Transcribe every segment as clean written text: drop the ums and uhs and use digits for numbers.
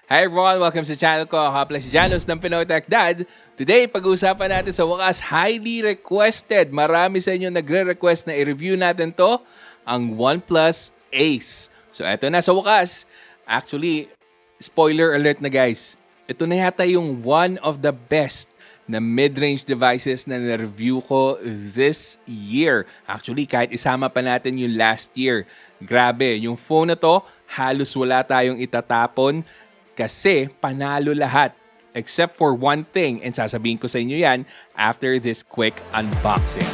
Hi everyone! Welcome sa channel ko. Ako pala si Janos ng Pinoy Techdad. Today, pag-uusapan natin sa wakas, highly requested. Marami sa inyo nagre-request na i-review natin to, ang OnePlus Ace. So eto na sa wakas. Actually, spoiler alert na guys. Ito na yata yung one of the best na mid-range devices na na-review ko this year. Actually, kahit isama pa natin yung last year. Grabe, yung phone na to, halos wala tayong itatapon. Kasi panalo lahat except for one thing, and sasabihin ko sa inyo yan after this quick unboxing.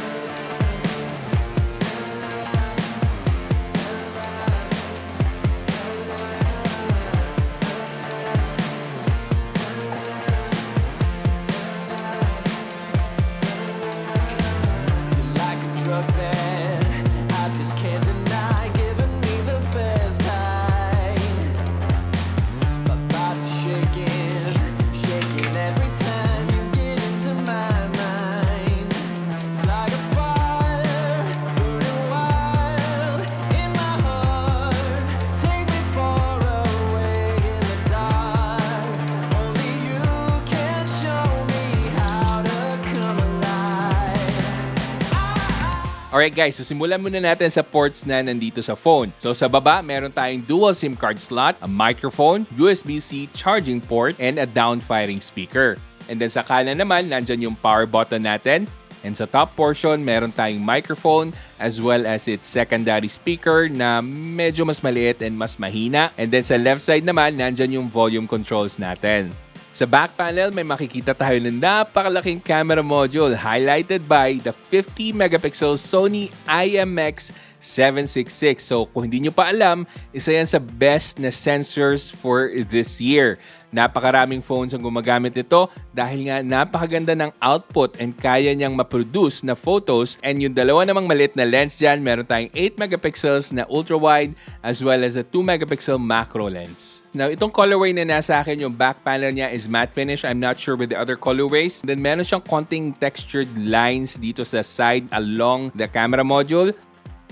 Alright guys, so simulan muna natin sa ports na nandito sa phone. So sa baba, meron tayong dual SIM card slot, a microphone, USB-C charging port, and a down-firing speaker. And then sa kanan naman, nandyan yung power button natin. And sa top portion, meron tayong microphone as well as its secondary speaker na medyo mas maliit and mas mahina. And then sa left side naman, nandyan yung volume controls natin. Sa back panel, may makikita tayo ng napakalaking camera module highlighted by the 50 megapixel Sony IMX766. So kung hindi nyo pa alam, isa yan sa best na sensors for this year. Napakaraming phones ang gumagamit ito dahil nga napakaganda ng output and kaya niyang maproduce na photos. And yung dalawa namang maliit na lens dyan, meron tayong 8 megapixels na ultra-wide as well as a 2 megapixel macro lens. Now, itong colorway na nasa akin, yung back panel niya is matte finish. I'm not sure with the other colorways. Then meron siyang konting textured lines dito sa side along the camera module.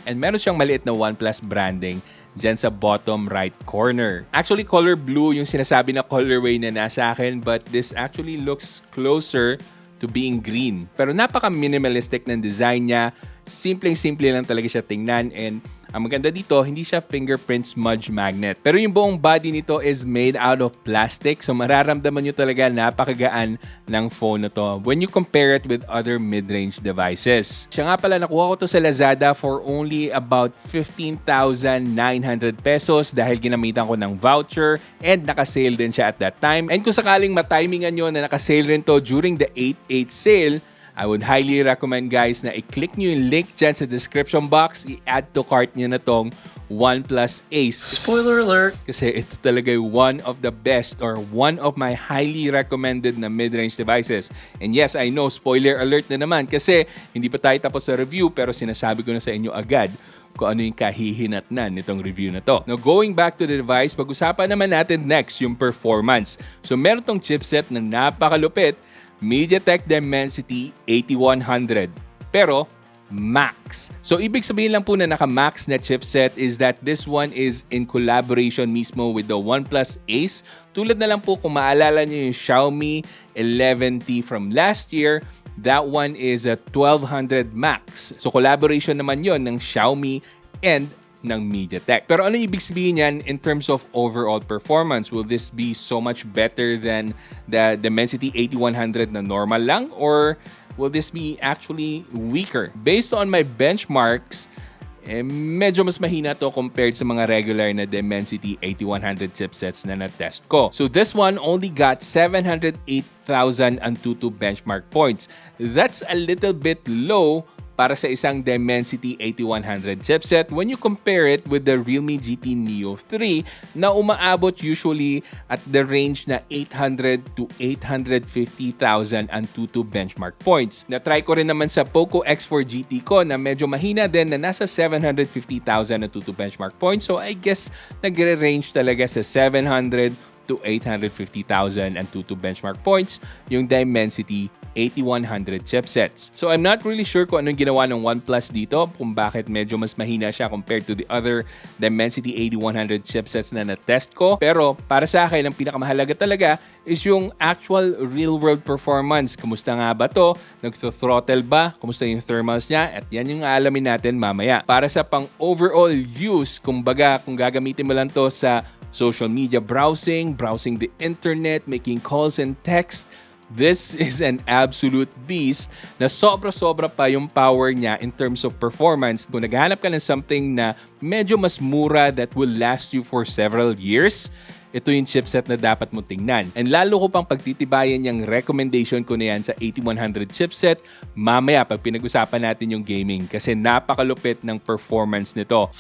And meron siyang maliit na OnePlus branding dyan sa bottom right corner. Actually, color blue yung sinasabi na colorway na nasa akin, but this actually looks closer to being green. Pero napaka-minimalistic ng design niya. Simpleng-simple lang talaga siya tingnan, and ang maganda dito, hindi siya fingerprint smudge magnet. Pero yung buong body nito is made out of plastic. So mararamdaman nyo talaga napakagaan ng phone na to when you compare it with other mid-range devices. Siya nga pala, nakuha ko to sa Lazada for only about 15,900 pesos dahil ginamitan ko ng voucher and nakasale din siya at that time. And kung sakaling matimingan nyo na nakasale rin to during the 8/8 sale, I would highly recommend guys na i-click nyo yung link dyan sa description box, i-add to cart nyo na tong OnePlus Ace. Spoiler alert! Kasi ito talaga yung one of the best or one of my highly recommended na mid-range devices. And yes, I know, spoiler alert na naman kasi hindi pa tayo tapos sa review pero sinasabi ko na sa inyo agad kung ano yung kahihinatnan nitong review na to. Now, going back to the device, pag-usapan naman natin next yung performance. So, meron tong chipset na napakalupit, MediaTek Dimensity 8100, pero Max. So, ibig sabihin lang po na naka-Max na chipset is that this one is in collaboration mismo with the OnePlus Ace. Tulad na lang po kung maalala nyo yung Xiaomi 11T from last year, that one is a 1200 Max. So, collaboration naman yon ng Xiaomi and ng MediaTek. Pero ano ibig sabihin yan in terms of overall performance? Will this be so much better than the Dimensity 8100 na normal lang? Or will this be actually weaker? Based on my benchmarks, medyo mas mahina to compared sa mga regular na Dimensity 8100 chipsets na na-test ko. So this one only got 708,000 Antutu benchmark points. That's a little bit low para sa isang Dimensity 8100 chipset when you compare it with the Realme GT Neo 3 na umaabot usually at the range na 800 to 850,000 Antutu benchmark points. Na-try ko rin naman sa Poco X4 GT ko na medyo mahina din na nasa 750,000 Antutu benchmark points. So I guess nagre-range talaga sa 700 to 850,000 Antutu benchmark points yung Dimensity 8100 chipsets. So I'm not really sure kung anong ginawa ng OnePlus dito, kung bakit medyo mas mahina siya compared to the other Dimensity 8100 chipsets na na-test ko. Pero para sa akin, ang pinakamahalaga talaga is yung actual real-world performance. Kumusta nga ba to? Nagto-throttle ba? Kumusta yung thermals niya? At yan yung aalamin natin mamaya. Para sa pang-overall use, kumbaga kung gagamitin mo lang to sa social media browsing the internet, making calls and text, this is an absolute beast na sobra-sobra pa yung power niya in terms of performance. Kung naghahanap ka ng something na medyo mas mura that will last you for several years, ito yung chipset na dapat mo tingnan. And lalo ko pang pagtitibayan yung recommendation ko na yan sa 8100 chipset mamaya pag pinag-usapan natin yung gaming kasi napakalupit ng performance nito.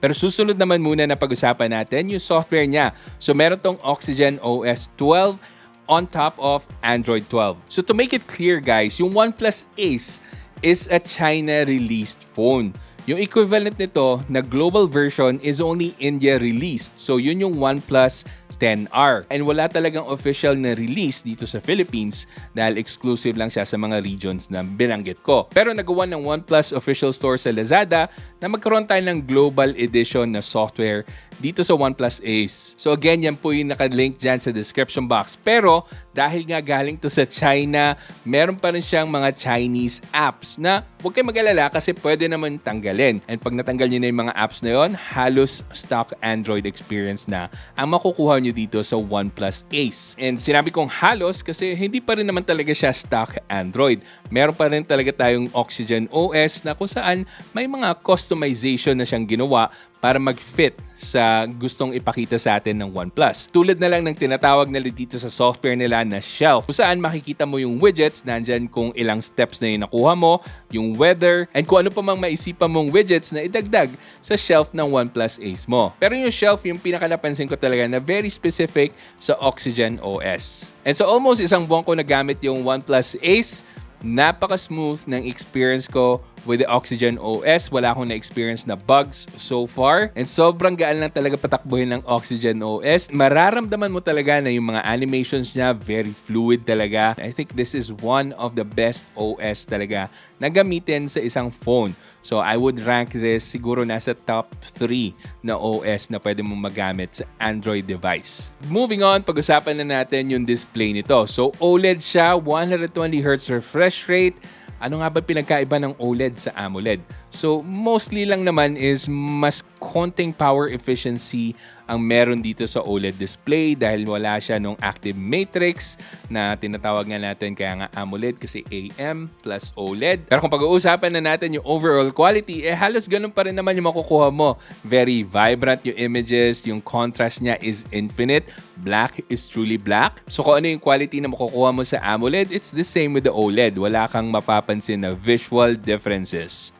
Pero susunod naman muna na pag-usapan natin yung software niya. So meron tong Oxygen OS 12 on top of Android 12. So to make it clear guys, yung OnePlus Ace is a China-released phone. Yung equivalent nito na global version is only India released. So yun yung OnePlus 10R. And wala talagang official na release dito sa Philippines dahil exclusive lang siya sa mga regions na binanggit ko. Pero nagawa ng OnePlus official store sa Lazada na magkaroon tayo ng global edition na software dito sa OnePlus Ace. So again, yan po yung nakalink dyan sa description box. Pero dahil nga galing to sa China, meron pa rin siyang mga Chinese apps na huwag kayong mag-alala kasi pwede naman tanggalin. And pag natanggal nyo na yung mga apps na yon, halos stock Android experience na ang makukuha nyo dito sa OnePlus Ace. And sinabi kong halos kasi hindi pa rin naman talaga siya stock Android. Meron pa rin talaga tayong Oxygen OS na kung saan may mga customization na siyang ginawa para mag-fit sa gustong ipakita sa atin ng OnePlus. Tulad na lang ng tinatawag nila dito sa software nila na shelf, kung saan makikita mo yung widgets, nandyan kung ilang steps na yung nakuha mo, yung weather, and kung ano pa mang maisipan mong widgets na idagdag sa shelf ng OnePlus Ace mo. Pero yung shelf, yung pinaka-napansin ko talaga na very specific sa Oxygen OS. And so almost isang buwan ko nagamit yung OnePlus Ace, napaka-smooth ng experience ko with the Oxygen OS. Wala akong na-experience na bugs so far. And sobrang gaan lang talaga patakbuhin ng Oxygen OS. Mararamdaman mo talaga na yung mga animations niya very fluid talaga. I think this is one of the best OS talaga na gamitin sa isang phone. So I would rank this siguro nasa top 3 na OS na pwede mong magamit sa Android device. Moving on, pag-usapan na natin yung display nito. So OLED siya, 120Hz refresh rate. Ano nga ba pinagkaiba ng OLED sa AMOLED? So, mostly lang naman is mas konting power efficiency ang meron dito sa OLED display dahil wala siya nung active matrix na tinatawag nga natin kaya nga AMOLED kasi AM plus OLED. Pero kung pag-uusapan na natin yung overall quality, halos ganun pa rin naman yung makukuha mo. Very vibrant yung images, yung contrast niya is infinite. Black is truly black. So kung ano yung quality na makukuha mo sa AMOLED, it's the same with the OLED. Wala kang mapapansin na visual differences.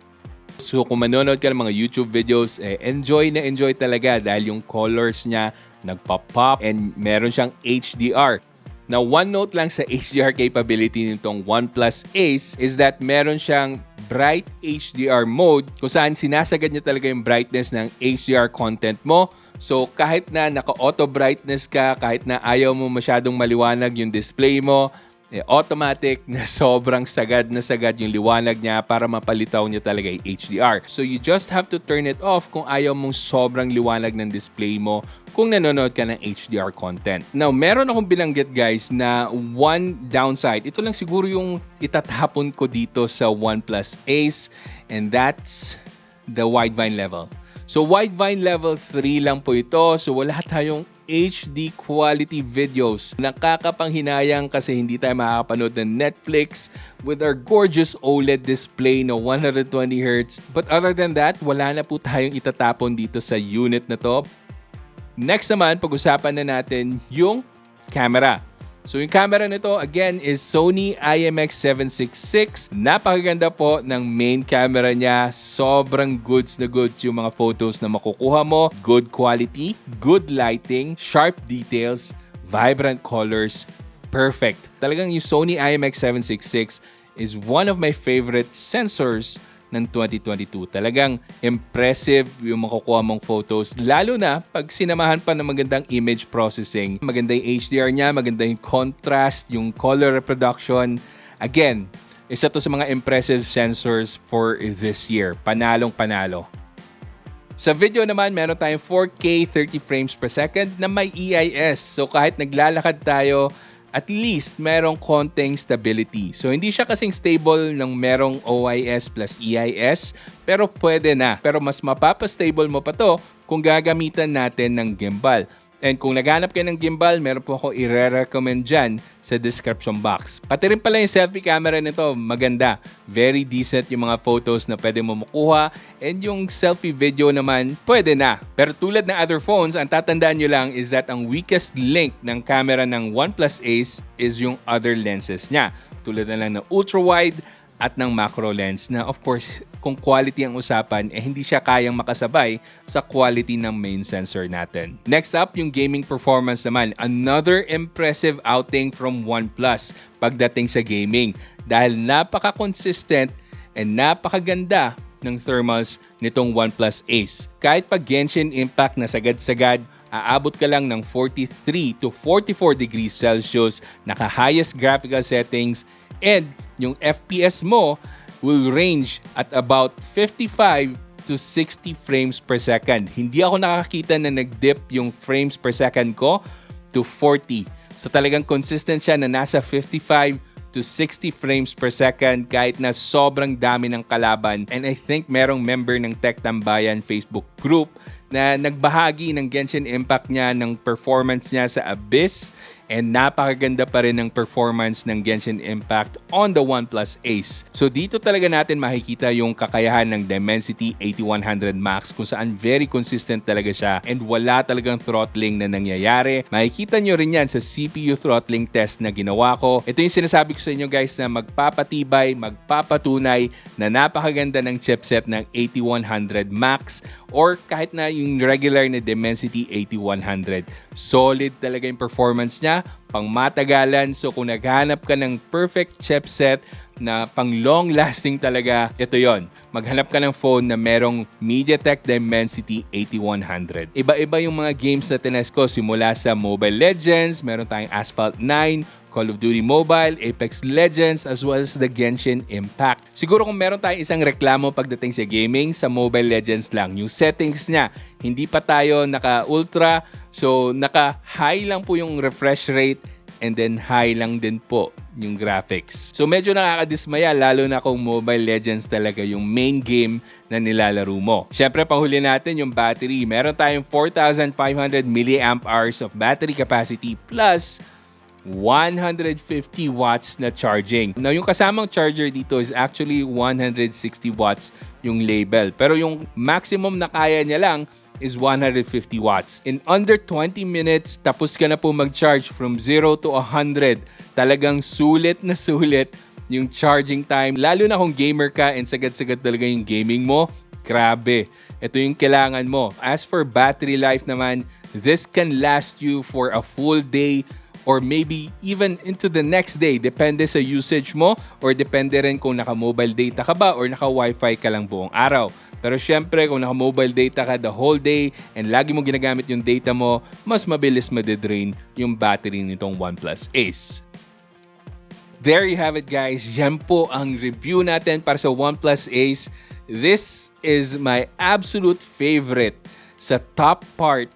So kung manonood ka ng mga YouTube videos, enjoy na enjoy talaga dahil yung colors niya nagpop-pop and meron siyang HDR. Now, one note lang sa HDR capability nitong OnePlus Ace is that meron siyang bright HDR mode kung saan sinasagad niya talaga yung brightness ng HDR content mo. So kahit na naka-auto brightness ka, kahit na ayaw mo masyadong maliwanag yung display mo, automatic na sobrang sagad na sagad yung liwanag niya para mapalitaw niya talaga yung HDR. So you just have to turn it off kung ayaw mong sobrang liwanag ng display mo kung nanonood ka ng HDR content. Now, meron akong binanggit guys na one downside. Ito lang siguro yung itatapon ko dito sa OnePlus Ace and that's the widevine level. So widevine level 3 lang po ito. So wala tayong HD quality videos. Nakakapanghinayang kasi hindi tayo makakapanood ng Netflix with our gorgeous OLED display na 120Hz. But other than that, wala na po tayong itatapon dito sa unit na to. Next naman, pag-usapan na natin yung camera. So yung camera nito again is Sony IMX766. Napakaganda po ng main camera niya. Sobrang goods na goods yung mga photos na makukuha mo. Good quality, good lighting, sharp details, vibrant colors. Perfect. Talagang yung Sony IMX766 is one of my favorite sensors ng 2022. Talagang impressive yung makukuha mong photos, lalo na pag sinamahan pa ng magandang image processing. Maganda yung HDR niya, maganda yung contrast, yung color reproduction. Again, isa to sa mga impressive sensors for this year. Panalong panalo. Sa video naman, meron tayong 4K 30 frames per second na may EIS. So kahit naglalakad tayo, at least merong konting stability. So hindi siya kasing stable ng merong OIS plus EIS, pero pwede na. Pero mas mapapastable mo pa to kung gagamitan natin ng gimbal. And kung naghanap kayo ng gimbal, meron po ako i-recommend dyan sa description box. Pati rin pala yung selfie camera nito, maganda. Very decent yung mga photos na pwede mo makuha. And yung selfie video naman, pwede na. Pero tulad ng other phones, ang tatandaan nyo lang is that ang weakest link ng camera ng OnePlus Ace is yung other lenses niya. Tulad na lang ng ultra-wide at ng macro lens na of course kung quality ang usapan hindi siya kayang makasabay sa quality ng main sensor natin. Next up, yung gaming performance naman. Another impressive outing from OnePlus pagdating sa gaming dahil napaka-consistent and napakaganda ng thermals nitong OnePlus Ace. Kahit pag Genshin Impact na sagad-sagad, aabot ka lang ng 43 to 44 degrees Celsius, naka-highest graphical settings, and yung FPS mo will range at about 55 to 60 frames per second. Hindi ako nakakita na nag-dip yung frames per second ko to 40. So talagang consistent siya na nasa 55 to 60 frames per second kahit na sobrang dami ng kalaban. And I think merong member ng Tech Tambayan Facebook group na nagbahagi ng Genshin Impact niya, ng performance niya sa Abyss, and napakaganda pa rin ng performance ng Genshin Impact on the OnePlus Ace. So dito talaga natin makikita yung kakayahan ng Dimensity 8100 Max kung saan very consistent talaga siya and wala talagang throttling na nangyayari. Makikita nyo rin yan sa CPU throttling test na ginawa ko. Ito yung sinasabi ko sa inyo guys na magpapatibay, magpapatunay na napakaganda ng chipset ng 8100 Max or kahit na yung regular na Dimensity 8100. Solid talaga yung performance niya, pang matagalan. So kung naghanap ka ng perfect chipset na pang long lasting talaga, ito yon. Maghanap ka ng phone na merong MediaTek Dimensity 8100. Iba-iba yung mga games na tinest ko simula sa Mobile Legends, meron tayong Asphalt 9, Call of Duty Mobile, Apex Legends, as well as the Genshin Impact. Siguro kung meron tayong isang reklamo pagdating sa gaming, sa Mobile Legends lang. Yung settings niya, hindi pa tayo naka-ultra, so naka-high lang po yung refresh rate and then high lang din po yung graphics. So medyo nakakadismaya lalo na kung Mobile Legends talaga yung main game na nilalaro mo. Syempre panghuli natin yung battery. Meron tayong 4,500 mAh of battery capacity plus 150 watts na charging. Now, yung kasamang charger dito is actually 160 watts yung label. Pero yung maximum na kaya niya lang is 150 watts. In under 20 minutes, tapos ka na po mag-charge from 0 to 100. Talagang sulit na sulit yung charging time. Lalo na kung gamer ka and sagad-sagad talaga yung gaming mo, grabe. Ito yung kailangan mo. As for battery life naman, this can last you for a full day or maybe even into the next day. Depende sa usage mo or depende rin kung naka-mobile data ka ba or naka-wifi ka lang buong araw. Pero syempre, kung naka-mobile data ka the whole day and lagi mo ginagamit yung data mo, mas mabilis madidrain yung battery nitong OnePlus Ace. There you have it guys. Yan po ang review natin para sa OnePlus Ace. This is my absolute favorite sa top part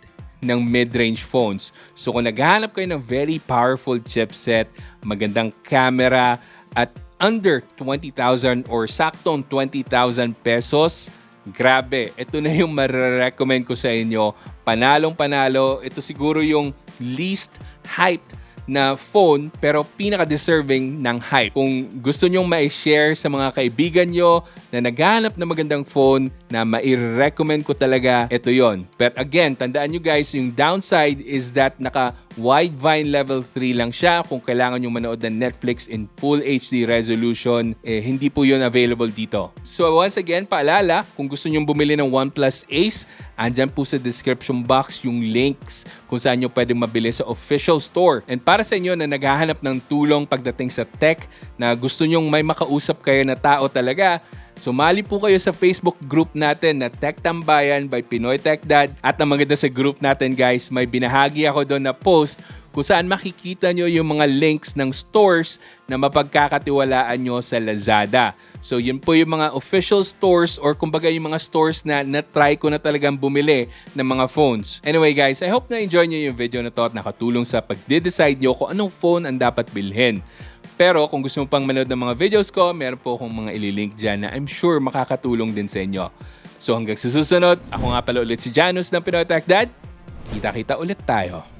ng mid-range phones. So kung naghahanap kayo ng very powerful chipset, magandang camera, at under 20,000 or saktong 20,000 pesos, grabe, ito na yung marirecommend ko sa inyo. Panalong panalo, ito siguro yung least hyped na phone pero pinaka-deserving ng hype. Kung gusto nyong ma-share sa mga kaibigan nyo na naghahanap ng magandang phone na mai-recommend ko talaga, ito yon. But again, tandaan nyo guys, yung downside is that naka-widevine level 3 lang siya. Kung kailangan nyo manood ng Netflix in full HD resolution, hindi po yun available dito. So once again, paalala, kung gusto nyong bumili ng OnePlus Ace, andyan po sa description box yung links kung saan nyo pwedeng mabili sa official store. And para sa inyo na naghahanap ng tulong pagdating sa tech, na gusto nyong may makausap kayo na tao talaga, Sumali po kayo sa Facebook group natin na Tech Tambayan by Pinoy Techdad. At ang maganda sa group natin guys, may binahagi ako doon na post kung saan makikita nyo yung mga links ng stores na mapagkakatiwalaan nyo sa Lazada. So yun po yung mga official stores or kumbaga yung mga stores na na-try ko na talagang bumili ng mga phones. Anyway guys, I hope na enjoy nyo yung video na to at nakatulong sa pagde-decide nyo kung anong phone ang dapat bilhin. Pero kung gusto mo pang manood ng mga videos ko, meron po akong mga ililink dyan na I'm sure makakatulong din sa inyo. So hanggang sa susunod, ako nga pala ulit si Janus ng Pinoy Techdad. Kita-kita ulit tayo.